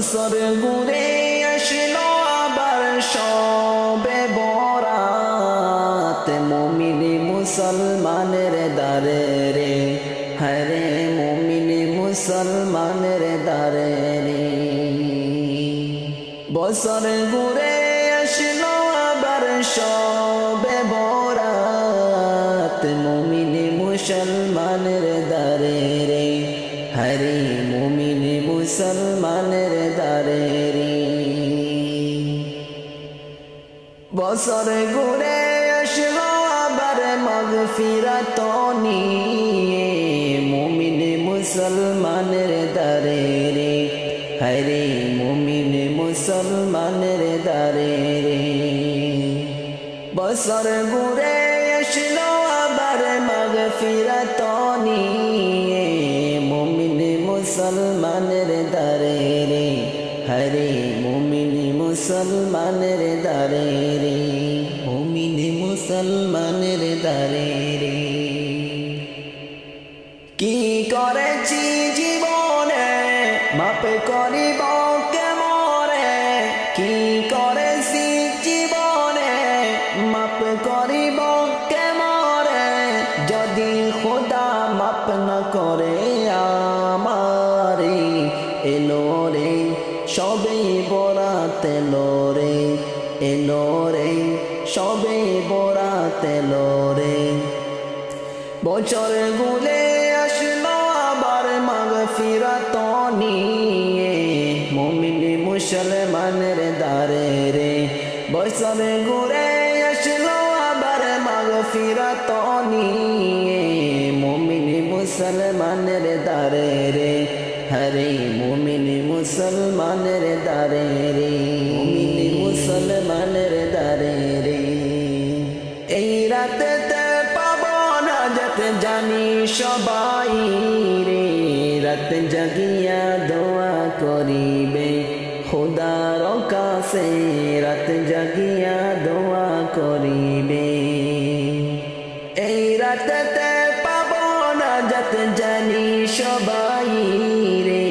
বছর ঘুরে আসলো আবার সবে বরাত মুমিন মুসলমানের দারে রে হরে মুমিন মুসলমানের দারে রে বছর ঘুরে আসলো আবার সবে বরাত মুমিন মুসলমানের দারে রে হরে মুমিন মুসলমানের দারে রে বছর ঘুরে আসলো আবার মাগফিরাত নিয়ে মুমিন মুসলমানের দারে রে হরে মুমিন মুসলমানের দারে রে বছর ঘুরে আসলো আবার মাগফিরাত নিয়ে মুমিন মুসলমানের দারে রে হরে মুমিন মুসলমানের দারে রে মুমিন মুসলমানের দারে রে কি করেছি জীবনে মাপ করিব কেমনে কি করেছি জীবনে মাপ করিব কেমনে যদি খোদা মাপ না করে আমারে এলো রে সবে বরাত এলো রে এলো রে সবে বরাত এলো রে বছর গুলে আসলো আবার মাগফিরাত নিয়ে মুমিন মুসলমানের দারে রে বছর ঘুরে আসলো আবার মাগফিরাত নিয়ে মুমিন মুসলমানের দারে রে হরে মুমিন মুসলমানের দারে রে মুমিন মুসলমানের দারে রে এই রাতে পাবো না যেতে জানি সবাই রে রাত জাগিয়া দোয়া করিবে খোদার কাছে রাত জাগিয়া দোয়া করিবে এই রাতে পাবো না যেতে জানি সবাই রে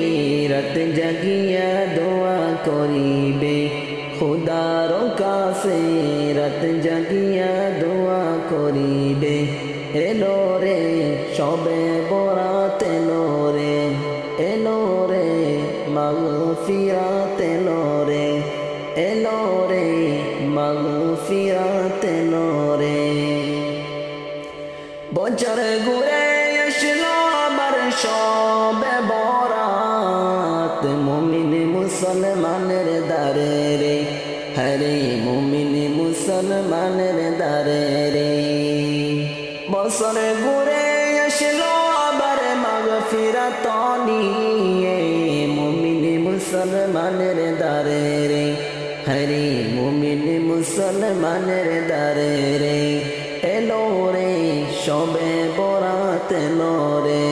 রাত জাগিয়া দোয়া করিবে খোদার কাছে রাত জাগিয়া দোয়া করিবে এলো রে সবে বরাত এলো রে এলো রে মাগফিরাত এলো রে এলো রে মাগফিরাত এলো রে বছর ঘুরে আসলো আবার সবে বরাত মুমিন মুসলমানের দারে রে হরে মুমিন মুসলমানের দারে রে বছর ঘুরে আসলো আবার মাগফিরাত নিয়ে মুমিন মুসলমানের দারে রে হরে মুমিন মুসলমানের দারে রে এলো রে সবে বরাত এলো রে